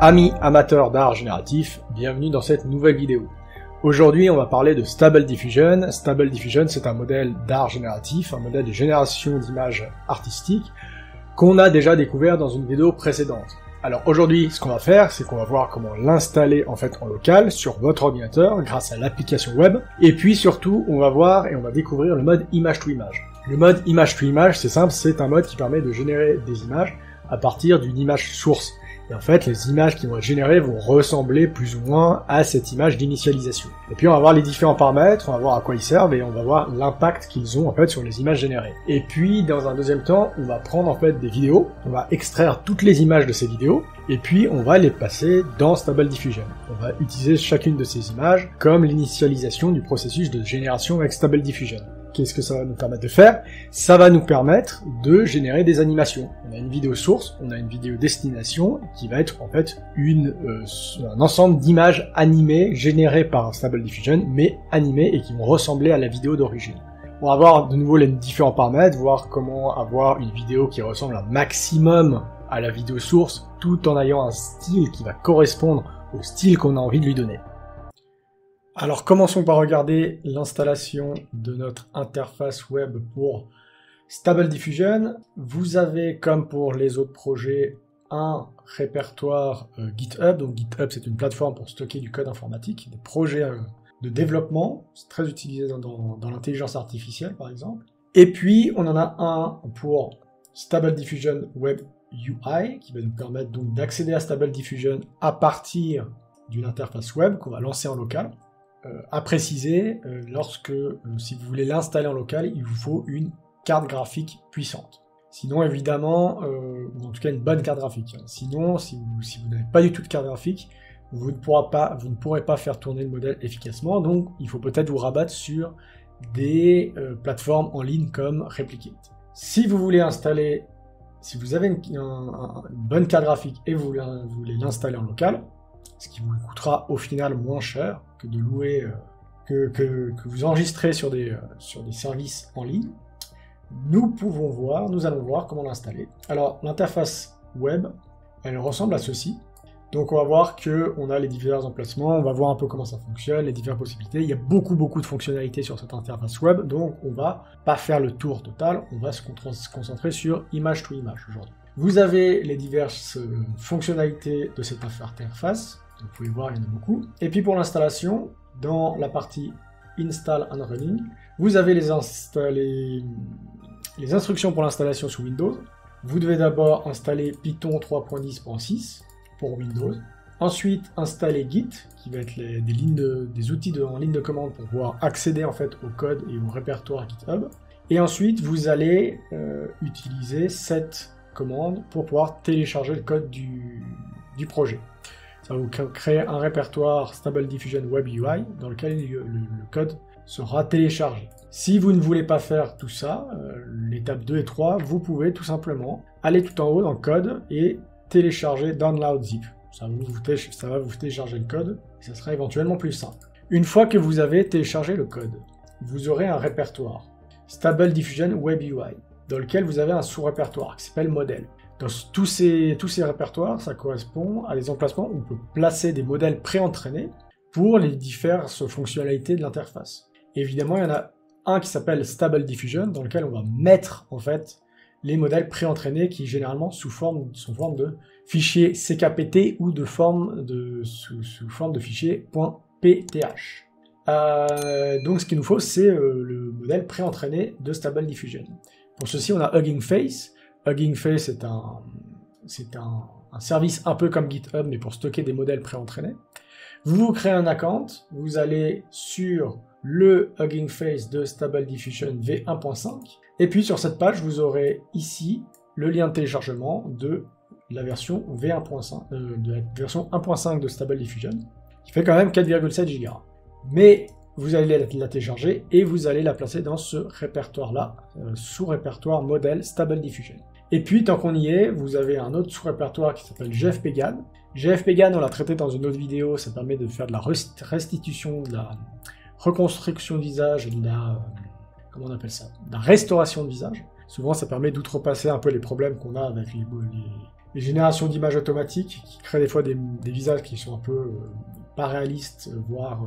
Amis amateurs d'art génératif, bienvenue dans cette nouvelle vidéo. Aujourd'hui, on va parler de Stable Diffusion. Stable Diffusion, c'est un modèle d'art génératif, un modèle de génération d'images artistiques qu'on a déjà découvert dans une vidéo précédente. Alors aujourd'hui, ce qu'on va faire, c'est qu'on va voir comment l'installer en fait en local sur votre ordinateur grâce à l'application web. Et puis surtout, on va voir et on va découvrir le mode image to image. Le mode image to image, c'est simple, c'est un mode qui permet de générer des images à partir d'une image source. Et en fait, les images qui vont être générées vont ressembler plus ou moins à cette image d'initialisation. Et puis on va voir les différents paramètres, on va voir à quoi ils servent et on va voir l'impact qu'ils ont en fait sur les images générées. Et puis dans un deuxième temps, on va prendre en fait des vidéos, on va extraire toutes les images de ces vidéos et puis on va les passer dans Stable Diffusion. On va utiliser chacune de ces images comme l'initialisation du processus de génération avec Stable Diffusion. Qu'est-ce que ça va nous permettre de faire? Ça va nous permettre de générer des animations. On a une vidéo source, on a une vidéo destination, qui va être en fait un ensemble d'images animées générées par Stable Diffusion, mais animées et qui vont ressembler à la vidéo d'origine. On va voir de nouveau les différents paramètres, voir comment avoir une vidéo qui ressemble un maximum à la vidéo source, tout en ayant un style qui va correspondre au style qu'on a envie de lui donner. Alors commençons par regarder l'installation de notre interface web pour Stable Diffusion. Vous avez, comme pour les autres projets, un répertoire GitHub. Donc GitHub, c'est une plateforme pour stocker du code informatique, des projets de développement. C'est très utilisé dans l'intelligence artificielle, par exemple. Et puis, on en a un pour Stable Diffusion Web UI, qui va nous permettre donc d'accéder à Stable Diffusion à partir d'une interface web qu'on va lancer en local. À préciser, si vous voulez l'installer en local, il vous faut une carte graphique puissante. Sinon, évidemment, ou en tout cas une bonne carte graphique. Sinon, si vous n'avez pas du tout de carte graphique, vous ne pourrez pas faire tourner le modèle efficacement. Donc, il faut peut-être vous rabattre sur des plateformes en ligne comme Replicate. Si vous voulez installer, si vous avez une bonne carte graphique et vous voulez l'installer en local, ce qui vous coûtera au final moins cher que de louer, que vous enregistrez sur des services en ligne, nous allons voir comment l'installer. Alors l'interface web, elle ressemble à ceci. Donc on va voir qu'on a les divers emplacements, on va voir un peu comment ça fonctionne, les diverses possibilités. Il y a beaucoup de fonctionnalités sur cette interface web, donc on va pas faire le tour total, on va se concentrer sur image to image aujourd'hui. Vous avez les diverses fonctionnalités de cette interface. Vous pouvez voir, il y en a beaucoup. Et puis pour l'installation, dans la partie Install and Running, vous avez les instructions pour l'installation sous Windows. Vous devez d'abord installer Python 3.10.6 pour Windows. Ensuite, installer Git, qui va être des outils en ligne de commande pour pouvoir accéder en fait au code et au répertoire GitHub. Et ensuite, vous allez utiliser cette commande pour pouvoir télécharger le code du projet. Ça va vous créer un répertoire Stable Diffusion Web UI dans lequel le code sera téléchargé. Si vous ne voulez pas faire tout ça, l'étape 2 et 3, vous pouvez tout simplement aller tout en haut dans le code et télécharger Download Zip. Ça va vous télécharger le code et ça sera éventuellement plus simple. Une fois que vous avez téléchargé le code, vous aurez un répertoire Stable Diffusion Web UI dans lequel vous avez un sous-répertoire qui s'appelle Modèle. Dans tous ces répertoires, ça correspond à des emplacements où on peut placer des modèles pré-entraînés pour les diverses fonctionnalités de l'interface. Évidemment, il y en a un qui s'appelle Stable Diffusion, dans lequel on va mettre en fait les modèles pré-entraînés qui généralement sous forme de fichiers CKPT ou sous forme de fichier .pth. Donc ce qu'il nous faut, c'est le modèle pré-entraîné de Stable Diffusion. Pour ceci, on a Hugging Face. Hugging Face, c'est un service un peu comme GitHub, mais pour stocker des modèles pré-entraînés. Vous créez un account, vous allez sur le Hugging Face de Stable Diffusion V1.5, et puis sur cette page, vous aurez ici le lien de téléchargement de la version V1.5, de la version 1.5 de Stable Diffusion, qui fait quand même 4,7 Go. Mais vous allez la télécharger et vous allez la placer dans ce répertoire-là, sous-répertoire modèle Stable Diffusion. Et puis, tant qu'on y est, vous avez un autre sous-répertoire qui s'appelle GFPGAN. GFPGAN, on l'a traité dans une autre vidéo, ça permet de faire de la restitution, de la reconstruction de visage et de la restauration de visage. Souvent, ça permet d'outrepasser un peu les problèmes qu'on a avec les générations d'images automatiques qui créent des fois des visages qui sont un peu pas réalistes, voire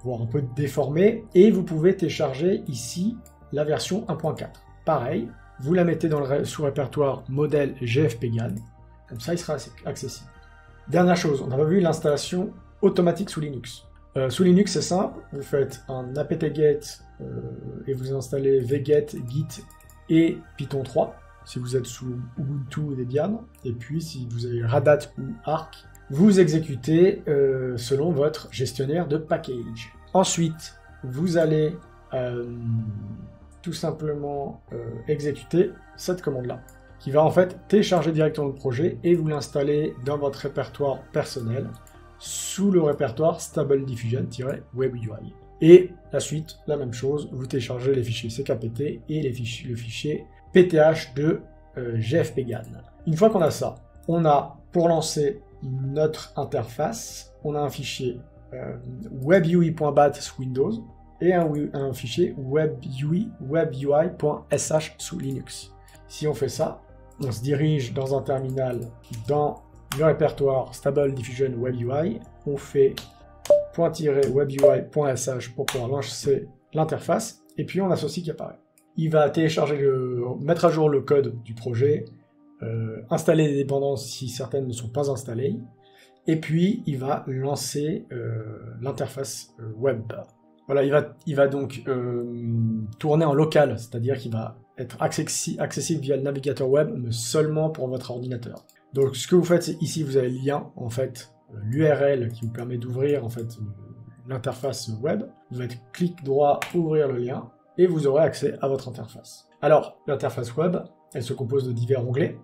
un peu déformés. Et vous pouvez télécharger ici la version 1.4. Pareil, vous la mettez dans le sous-répertoire modèle GFPGAN, comme ça il sera accessible. Dernière chose, on n'a pas vu l'installation automatique sous Linux. Sous Linux c'est simple, vous faites un apt-get et vous installez vget, git et Python 3, si vous êtes sous Ubuntu ou Debian, et puis si vous avez Radat ou Arc, vous exécutez selon votre gestionnaire de package. Ensuite, vous allez tout simplement exécuter cette commande-là, qui va en fait télécharger directement le projet et vous l'installer dans votre répertoire personnel sous le répertoire Stable Diffusion-WebUI. Et la suite, la même chose, vous téléchargez les fichiers CKPT et le fichier PTH de GFPGAN. Une fois qu'on a ça, on a pour lancer notre interface, on a un fichier webui.bat sous Windows et un fichier webui.sh sous Linux. Si on fait ça, on se dirige dans un terminal dans le répertoire Stable Diffusion WebUI, on fait .-webui.sh pour pouvoir lancer l'interface, et puis on a ceci qui apparaît. Il va télécharger, mettre à jour le code du projet, installer des dépendances si certaines ne sont pas installées, et puis il va lancer l'interface web. Voilà, il va donc tourner en local, c'est-à-dire qu'il va être accessible via le navigateur web, mais seulement pour votre ordinateur. Donc ce que vous faites, c'est ici vous avez le lien, en fait, l'URL qui vous permet d'ouvrir en fait l'interface web. Vous faites clic droit, ouvrir le lien, et vous aurez accès à votre interface. Alors, l'interface web, elle se compose de divers onglets,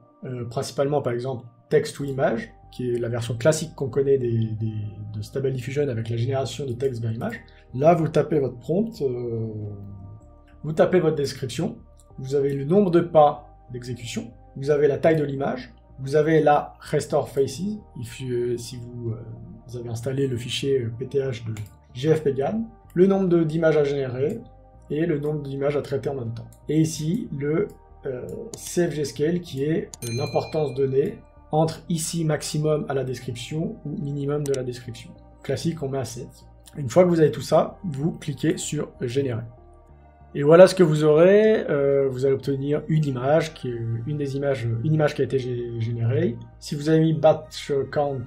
principalement par exemple texte ou image, qui est la version classique qu'on connaît de Stable Diffusion avec la génération de texte vers image. Là, vous tapez votre prompt, vous tapez votre description, vous avez le nombre de pas d'exécution, vous avez la taille de l'image, vous avez la Restore Faces, si vous avez installé le fichier PTH de GFPGAN, le nombre d'images à générer et le nombre d'images à traiter en même temps. Et ici, le CFG Scale qui est l'importance donnée entre ici maximum à la description ou minimum de la description. Classique, on met à 7. Une fois que vous avez tout ça, vous cliquez sur Générer. Et voilà ce que vous aurez. Vous allez obtenir une image, qui est une image qui a été générée. Si vous avez mis batch count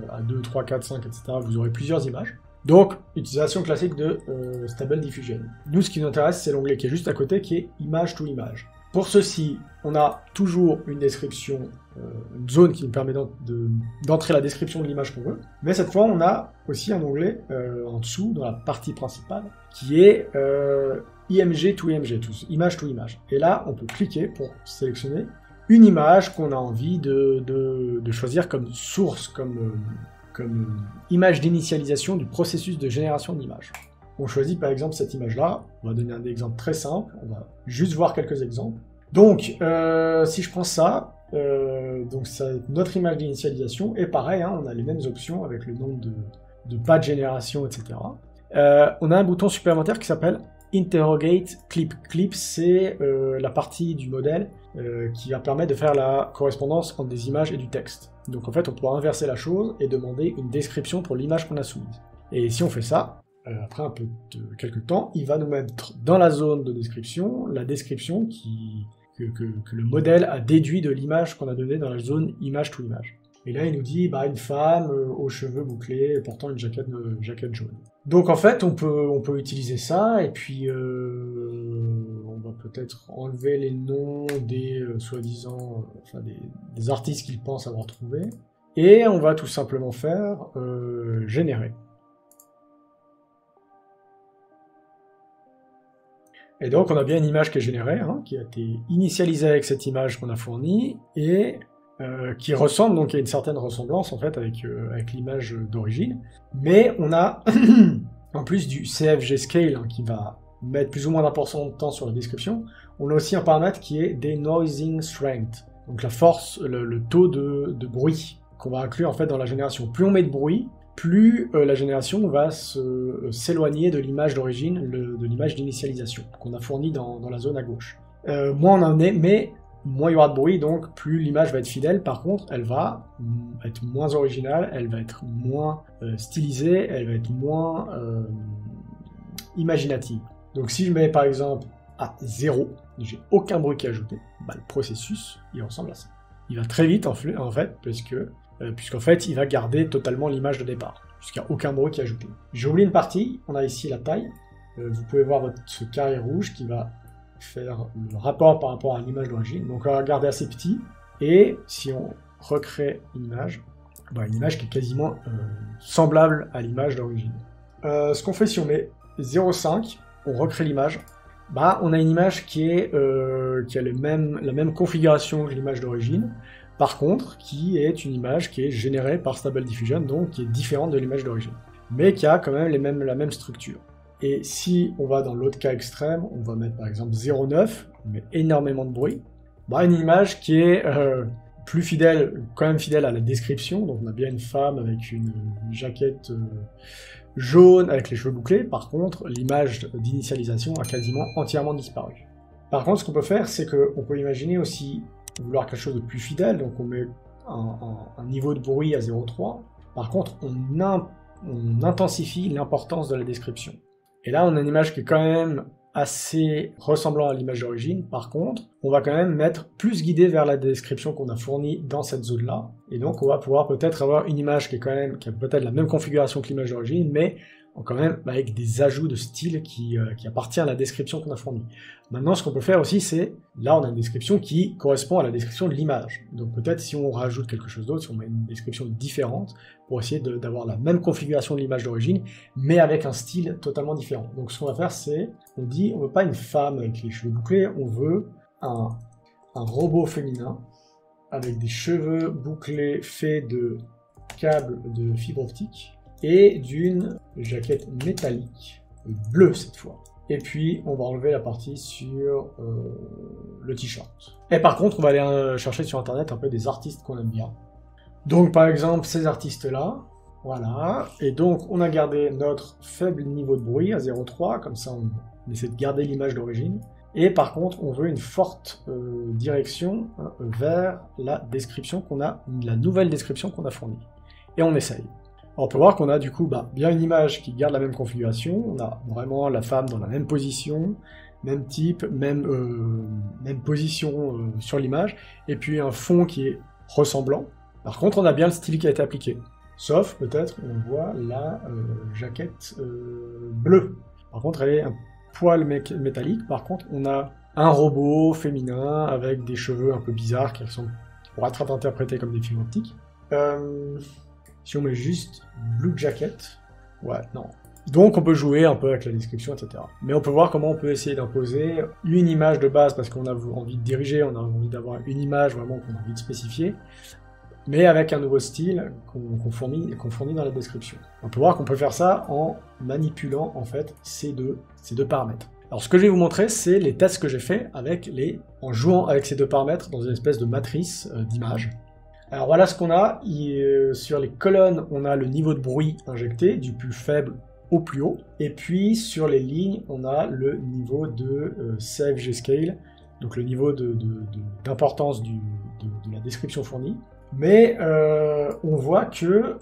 à 2, 3, 4, 5, etc., vous aurez plusieurs images. Donc, utilisation classique de Stable Diffusion. Nous, ce qui nous intéresse, c'est l'onglet qui est juste à côté, qui est Image to Image. Pour ceci, on a toujours une description, une zone qui nous permet d'entrer la description de l'image qu'on veut. Mais cette fois, on a aussi un onglet en dessous, dans la partie principale, qui est IMG to IMG, image to image. Et là, on peut cliquer pour sélectionner une image qu'on a envie de choisir comme source, comme image d'initialisation du processus de génération d'image. On choisit par exemple cette image-là, on va donner un exemple très simple, on va juste voir quelques exemples. Donc, si je prends ça, donc c'est notre image d'initialisation, et pareil, hein, on a les mêmes options avec le nombre de pas de génération, etc. On a un bouton supplémentaire qui s'appelle Interrogate Clip. Clip, c'est la partie du modèle qui va permettre de faire la correspondance entre des images et du texte. Donc en fait, on pourra inverser la chose et demander une description pour l'image qu'on a soumise. Et si on fait ça, après un peu de quelques temps, il va nous mettre dans la zone de description la description que le modèle a déduit de l'image qu'on a donnée dans la zone image to image. Et là, il nous dit une femme aux cheveux bouclés portant une jaquette jaune. Donc en fait, on peut utiliser ça, et puis on va peut-être enlever les noms des soi-disant, des artistes qu'il pense avoir trouvés, et on va tout simplement faire générer. Et donc on a bien une image qui est générée, hein, qui a été initialisée avec cette image qu'on a fournie, et qui ressemble, donc il y a une certaine ressemblance en fait avec l'image d'origine, mais on a en plus du CFG Scale hein, qui va mettre plus ou moins d'importance de temps sur la description, on a aussi un paramètre qui est Denoising Strength, donc la force, le taux de bruit qu'on va inclure en fait dans la génération. Plus on met de bruit, plus la génération va s'éloigner de l'image d'origine, de l'image d'initialisation qu'on a fournie dans la zone à gauche. Moins on en est, mais moins il y aura de bruit, donc plus l'image va être fidèle. Par contre, elle va être moins originale, elle va être moins stylisée, elle va être moins imaginative. Donc si je mets par exemple à 0, j'ai aucun bruit qui est ajouté, bah, le processus, il ressemble à ça. Il va très vite en fait, puisqu'en fait, il va garder totalement l'image de départ, puisqu'il n'y a aucun bruit qui est ajouté. J'ai oublié une partie, on a ici la taille. Vous pouvez voir ce carré rouge qui va faire le rapport par rapport à l'image d'origine. Donc on va garder assez petit, et si on recrée une image qui est quasiment semblable à l'image d'origine. Ce qu'on fait si on met 0,5, on recrée l'image, bah, on a une image qui a la même configuration que l'image d'origine, par contre, qui est une image qui est générée par Stable Diffusion, donc qui est différente de l'image d'origine, mais qui a quand même la même structure. Et si on va dans l'autre cas extrême, on va mettre par exemple 0,9, on met énormément de bruit, bah, une image qui est plus fidèle, quand même fidèle à la description, donc on a bien une femme avec une jaquette jaune avec les cheveux bouclés. Par contre, l'image d'initialisation a quasiment entièrement disparu. Par contre, ce qu'on peut faire, c'est qu'on peut imaginer aussi vouloir quelque chose de plus fidèle, donc on met un niveau de bruit à 0,3. Par contre, on intensifie l'importance de la description. Et là, on a une image qui est quand même assez ressemblant à l'image d'origine. Par contre, on va quand même mettre plus guidé vers la description qu'on a fournie dans cette zone-là. Et donc, on va pouvoir peut-être avoir une image qui a peut-être la même configuration que l'image d'origine, mais quand même avec des ajouts de style qui appartient à la description qu'on a fournie. Maintenant, ce qu'on peut faire aussi, c'est, là, on a une description qui correspond à la description de l'image. Donc peut-être si on rajoute quelque chose d'autre, si on met une description différente, pour essayer d'avoir la même configuration de l'image d'origine, mais avec un style totalement différent. Donc ce qu'on va faire, c'est, on dit, on veut pas une femme avec les cheveux bouclés, on veut un robot féminin avec des cheveux bouclés faits de câbles de fibre optique et d'une jaquette métallique, bleue cette fois. Et puis on va enlever la partie sur le t-shirt. Et par contre, on va aller chercher sur internet un peu des artistes qu'on aime bien. Donc par exemple, ces artistes-là, voilà. Et donc on a gardé notre faible niveau de bruit à 0,3, comme ça on essaie de garder l'image d'origine. Et par contre, on veut une forte direction vers la description la nouvelle description qu'on a fournie. Et on essaye. Alors, on peut voir qu'on a du coup bien une image qui garde la même configuration, on a vraiment la femme dans la même position, même type, même position sur l'image, et puis un fond qui est ressemblant. Par contre, on a bien le style qui a été appliqué. Sauf, peut-être, on voit la jaquette bleue. Par contre, elle est un poil métallique. Par contre, on a un robot féminin avec des cheveux un peu bizarres qui pourraient être interprétés comme des fibres optiques. Si on met juste Blue Jacket, ouais, non. Donc on peut jouer un peu avec la description, etc. Mais on peut voir comment on peut essayer d'imposer une image de base parce qu'on a envie de diriger, on a envie d'avoir une image vraiment qu'on a envie de spécifier, mais avec un nouveau style qu'on fournit dans la description. On peut voir qu'on peut faire ça en manipulant en fait ces deux paramètres. Alors ce que je vais vous montrer, c'est les tests que j'ai fait en jouant avec ces deux paramètres dans une espèce de matrice d'image. Alors voilà ce qu'on a, sur les colonnes on a le niveau de bruit injecté, du plus faible au plus haut, et puis sur les lignes on a le niveau de Save G-Scale, donc le niveau d'importance de la description fournie. Mais on voit que,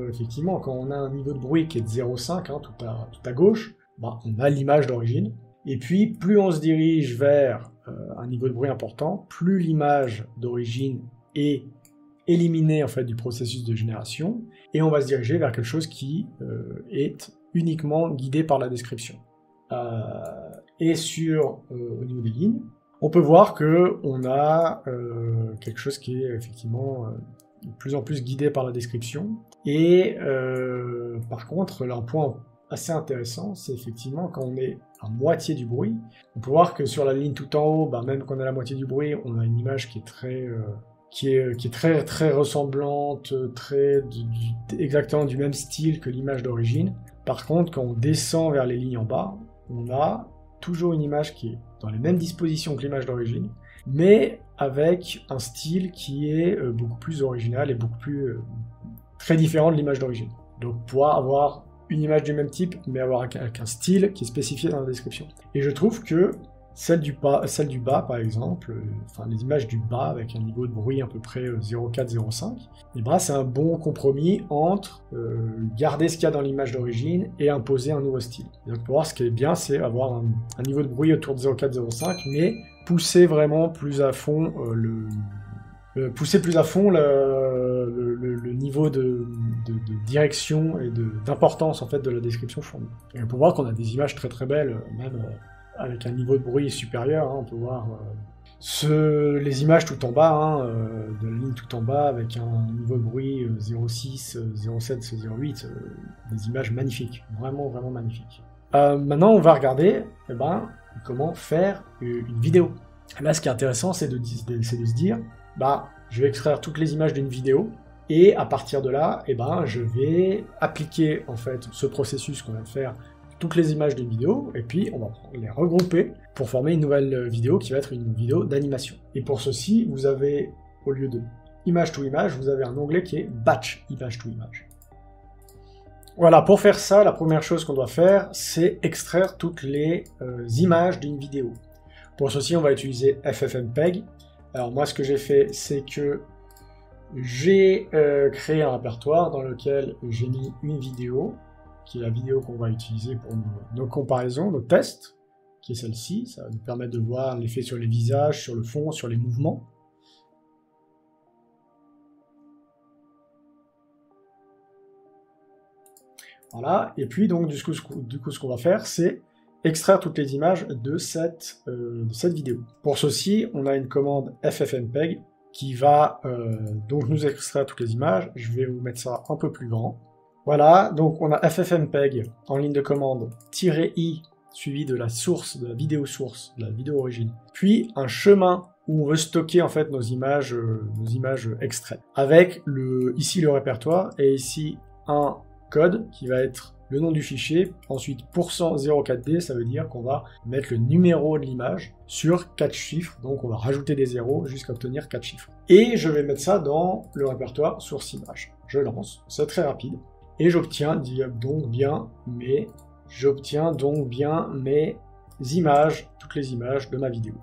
effectivement, quand on a un niveau de bruit qui est de 0,5, tout à gauche, on a l'image d'origine, et puis plus on se dirige vers un niveau de bruit important, plus l'image d'origine est éliminer en fait du processus de génération, et on va se diriger vers quelque chose qui est uniquement guidé par la description. Et au niveau des lignes, on peut voir que on a quelque chose qui est effectivement de plus en plus guidé par la description. Et par contre, là, un point assez intéressant, c'est effectivement quand on est à moitié du bruit, on peut voir que sur la ligne tout en haut, même quand on est à la moitié du bruit, on a une image qui est très très ressemblante, exactement du même style que l'image d'origine. Par contre, quand on descend vers les lignes en bas, on a toujours une image qui est dans les mêmes dispositions que l'image d'origine, mais avec un style qui est beaucoup plus original et beaucoup plus très différent de l'image d'origine. Donc pouvoir avoir une image du même type, mais avec un style qui est spécifié dans la description. Et je trouve que Celle du bas, par exemple, enfin les images du bas avec un niveau de bruit à peu près 0,4-0,5, et ben c'est un bon compromis entre garder ce qu'il y a dans l'image d'origine et imposer un nouveau style. Donc pour voir ce qui est bien, c'est avoir un niveau de bruit autour de 0,4-0,5, mais pousser vraiment plus à fond le niveau de direction et d'importance en fait de la description fournie. Et on peut voir qu'on a des images très très belles, même avec un niveau de bruit supérieur, hein, on peut voir les images tout en bas, hein, de la ligne tout en bas, avec un niveau de bruit 0,6, 0,7, 0,8, des images magnifiques, vraiment vraiment magnifiques. Maintenant on va regarder comment faire une vidéo. Là ce qui est intéressant c'est de se dire, je vais extraire toutes les images d'une vidéo, et à partir de là, je vais appliquer en fait ce processus qu'on vient de faire, toutes les images d'une vidéo, et puis on va les regrouper pour former une nouvelle vidéo qui va être une vidéo d'animation. Et pour ceci, vous avez, au lieu de image to image, vous avez un onglet qui est batch image to image. Voilà, pour faire ça, la première chose qu'on doit faire, c'est extraire toutes les images d'une vidéo. Pour ceci, on va utiliser FFmpeg. Alors moi, ce que j'ai fait, c'est que j'ai créé un répertoire dans lequel j'ai mis une vidéo, qui est la vidéo qu'on va utiliser pour nos comparaisons, nos tests, qui est celle-ci. Ça va nous permettre de voir l'effet sur les visages, sur le fond, sur les mouvements. Voilà, et puis donc du coup ce qu'on va faire, c'est extraire toutes les images de cette vidéo. Pour ceci, on a une commande FFmpeg qui va donc nous extraire toutes les images. Je vais vous mettre ça un peu plus grand. Voilà, donc on a FFmpeg en ligne de commande -i suivi de la source, de la vidéo source, de la vidéo origine, puis un chemin où on veut stocker en fait nos images extraites, avec ici le répertoire et ici un code qui va être le nom du fichier, ensuite %04D, ça veut dire qu'on va mettre le numéro de l'image sur 4 chiffres, donc on va rajouter des zéros jusqu'à obtenir 4 chiffres. Et je vais mettre ça dans le répertoire source image. Je lance, c'est très rapide. Et j'obtiens donc bien mes images, toutes les images de ma vidéo.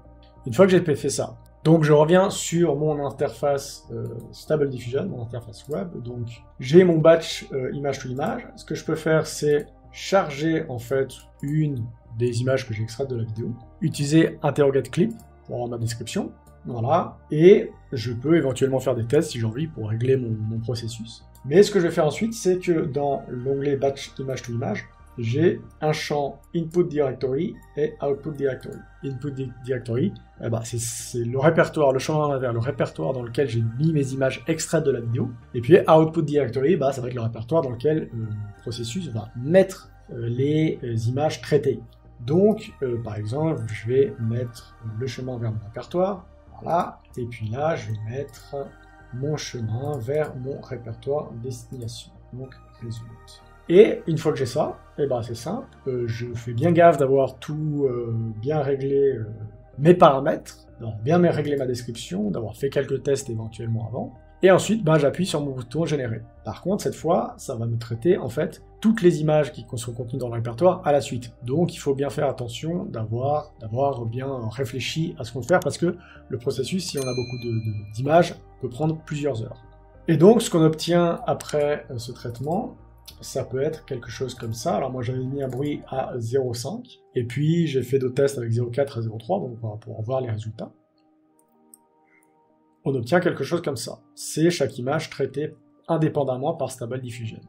Une fois que j'ai fait ça, donc je reviens sur mon interface Stable Diffusion, mon interface web. Donc j'ai mon batch image to image. Ce que je peux faire, c'est charger en fait une des images que j'ai extraites de la vidéo, utiliser interrogate clip pour avoir ma description. Voilà, et je peux éventuellement faire des tests si j'ai envie pour régler mon processus. Mais ce que je vais faire ensuite, c'est que dans l'onglet Batch Image to Image, j'ai un champ Input Directory et Output Directory. Input Directory, c'est le répertoire, le champ en inverse, le répertoire dans lequel j'ai mis mes images extraites de la vidéo. Et puis Output Directory, ça va être le répertoire dans lequel le processus va mettre les images traitées. Donc, par exemple, je vais mettre le chemin vers mon répertoire. Voilà, et puis là, je vais mettre mon chemin vers mon répertoire destination, donc résulte. Et une fois que j'ai ça, c'est simple, je fais bien gaffe d'avoir tout bien réglé mes paramètres, d'avoir bien réglé ma description, d'avoir fait quelques tests éventuellement avant, et ensuite j'appuie sur mon bouton générer. Par contre, cette fois, ça va me traiter en fait toutes les images qui sont contenues dans le répertoire à la suite. Donc il faut bien faire attention d'avoir bien réfléchi à ce qu'on veut faire, parce que le processus, si on a beaucoup d'images, peut prendre plusieurs heures. Et donc ce qu'on obtient après ce traitement, ça peut être quelque chose comme ça. Alors moi j'avais mis un bruit à 0,5, et puis j'ai fait d'autres tests avec 0,4 à 0,3, donc pour voir les résultats. On obtient quelque chose comme ça. C'est chaque image traitée indépendamment par Stable Diffusion.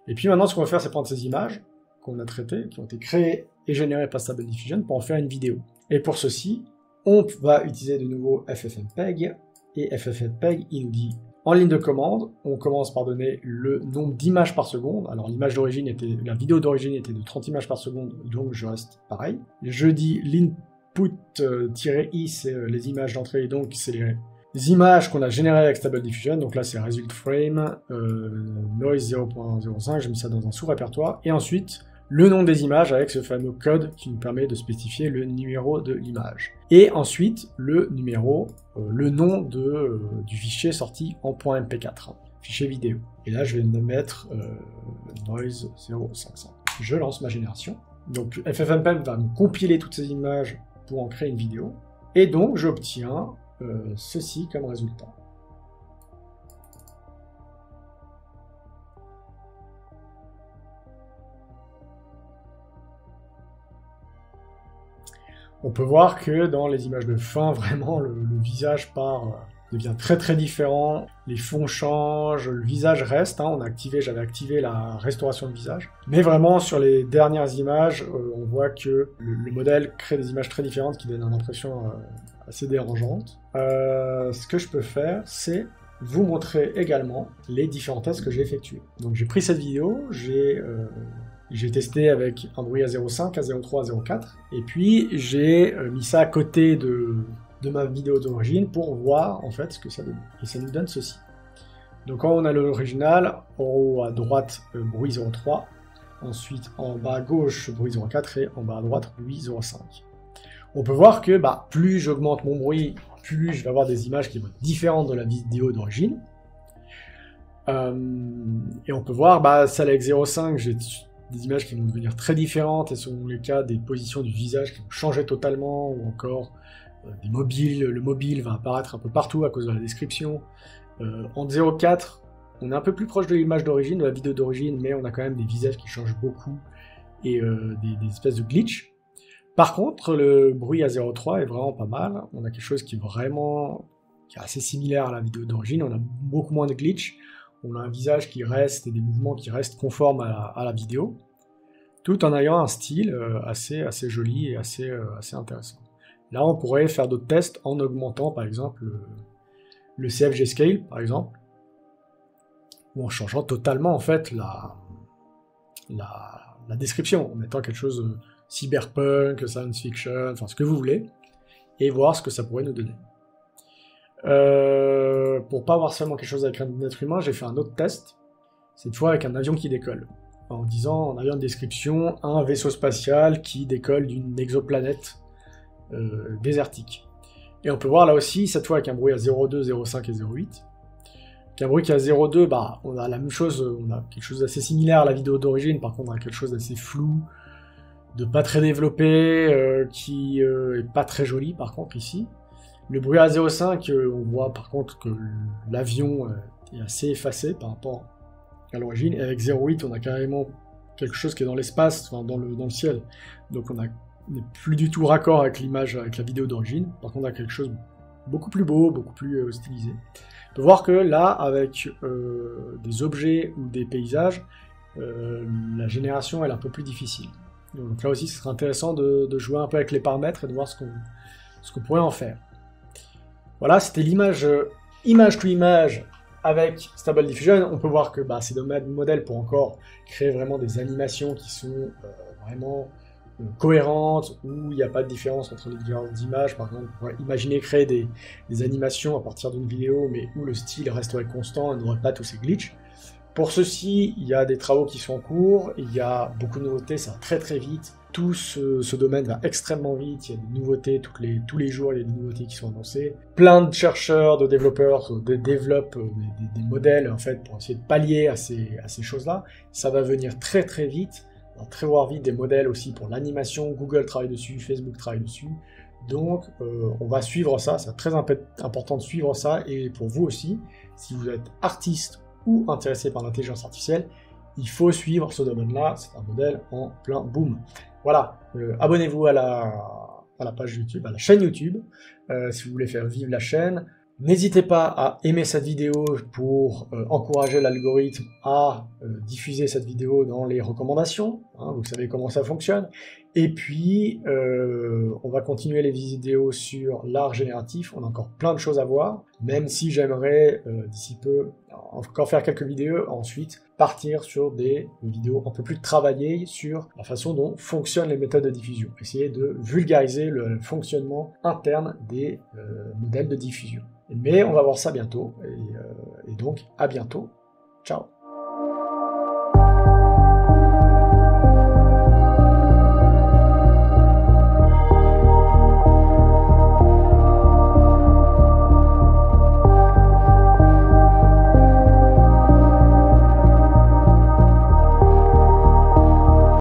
Et puis maintenant, ce qu'on va faire, c'est prendre ces images qu'on a traitées, qui ont été créées et générées par Stable Diffusion, pour en faire une vidéo. Et pour ceci, on va utiliser de nouveau FFmpeg, et FFmpeg, il nous dit, en ligne de commande, on commence par donner le nombre d'images par seconde. Alors la vidéo d'origine était de 30 images par seconde, donc je reste pareil. Je dis l'input-i, c'est les images d'entrée, donc c'est les images qu'on a générées avec Stable Diffusion, donc là c'est result frame, noise 0.05, j'ai mis ça dans un sous-répertoire, et ensuite le nom des images avec ce fameux code qui nous permet de spécifier le numéro de l'image. Et ensuite le numéro, le nom du fichier sorti en .mp4, fichier vidéo. Et là je vais mettre noise 0.55. Je lance ma génération. Donc FFmpeg va me compiler toutes ces images pour en créer une vidéo. Et donc j'obtiens ceci comme résultat. On peut voir que dans les images de fin, vraiment, le visage devient très très différent, les fonds changent, le visage reste, hein, j'avais activé la restauration de visage. Mais vraiment, sur les dernières images, on voit que le modèle crée des images très différentes qui donnent une impression assez dérangeante. Ce que je peux faire, c'est vous montrer également les différents tests que j'ai effectués. Donc j'ai pris cette vidéo, j'ai testé avec un bruit à 0.5, à 0.3, à 0.4, et puis j'ai mis ça à côté de ma vidéo d'origine pour voir en fait ce que ça donne. Et ça nous donne ceci. Donc quand on a l'original, en haut à droite, bruit 0.3, ensuite en bas à gauche, bruit 0.4, et en bas à droite, bruit 0.5. On peut voir que plus j'augmente mon bruit, plus je vais avoir des images qui vont être différentes de la vidéo d'origine. Et on peut voir, celle avec 0.5, j'ai des images qui vont devenir très différentes, et selon les cas, des positions du visage qui vont changer totalement, ou encore des mobiles, le mobile va apparaître un peu partout à cause de la description. En 0.4, on est un peu plus proche de l'image d'origine, de la vidéo d'origine, mais on a quand même des visages qui changent beaucoup, et des espèces de glitch. Par contre, le bruit à 0.3 est vraiment pas mal, on a quelque chose qui est assez similaire à la vidéo d'origine, on a beaucoup moins de glitch, on a un visage qui reste et des mouvements qui restent conformes à la vidéo, tout en ayant un style assez joli et assez intéressant. Là, on pourrait faire d'autres tests en augmentant, par exemple, le CFG Scale, par exemple, ou en changeant totalement, en fait, la description, en mettant quelque chose cyberpunk, science fiction, enfin, ce que vous voulez, et voir ce que ça pourrait nous donner. Pour pas avoir seulement quelque chose avec un être humain, j'ai fait un autre test, cette fois avec un avion qui décolle, en ayant une description, un vaisseau spatial qui décolle d'une exoplanète désertique. Et on peut voir là aussi, cette fois avec un bruit à 0.2, 0.5 et 0.8. Qu'un bruit qui est à 0.2, on a la même chose, on a quelque chose d'assez similaire à la vidéo d'origine, par contre on a quelque chose d'assez flou, de pas très développé, qui est pas très joli par contre ici. Le bruit à 0.5, on voit par contre que l'avion est assez effacé par rapport à l'origine, et avec 0.8 on a carrément quelque chose qui est dans l'espace, enfin dans le ciel, donc on n'est plus du tout raccord avec l'image, avec la vidéo d'origine. Par contre on a quelque chose beaucoup plus beau, beaucoup plus stylisé. On peut voir que là, avec des objets ou des paysages, la génération elle est un peu plus difficile. Donc là aussi ce serait intéressant de jouer un peu avec les paramètres et de voir ce qu'on pourrait en faire. Voilà, c'était l'image image to image avec Stable Diffusion. On peut voir que c'est des modèles pour encore créer vraiment des animations qui sont vraiment cohérentes, où il n'y a pas de différence entre les différentes images. Par exemple, on pourrait imaginer créer des animations à partir d'une vidéo, mais où le style resterait constant et n'aurait pas tous ces glitches. Pour ceci, il y a des travaux qui sont en cours, il y a beaucoup de nouveautés, ça va très très vite. Tout ce domaine va extrêmement vite, il y a des nouveautés tous les jours, il y a des nouveautés qui sont annoncées. Plein de chercheurs, de développeurs développent des modèles en fait pour essayer de pallier à ces choses-là. Ça va venir très très vite, on va très voir vite des modèles aussi pour l'animation, Google travaille dessus, Facebook travaille dessus. Donc on va suivre ça, c'est très important de suivre ça, et pour vous aussi, si vous êtes artiste ou intéressé par l'intelligence artificielle, il faut suivre ce domaine-là, c'est un modèle en plein boom. Voilà, abonnez-vous à la page YouTube, à la chaîne YouTube, si vous voulez faire vivre la chaîne. N'hésitez pas à aimer cette vidéo pour encourager l'algorithme à diffuser cette vidéo dans les recommandations, hein, vous savez comment ça fonctionne. Et puis, on va continuer les vidéos sur l'art génératif, on a encore plein de choses à voir, même si j'aimerais d'ici peu encore faire quelques vidéos, ensuite partir sur des vidéos un peu plus travaillées sur la façon dont fonctionnent les méthodes de diffusion, essayer de vulgariser le fonctionnement interne des modèles de diffusion. Mais on va voir ça bientôt, et donc à bientôt, ciao.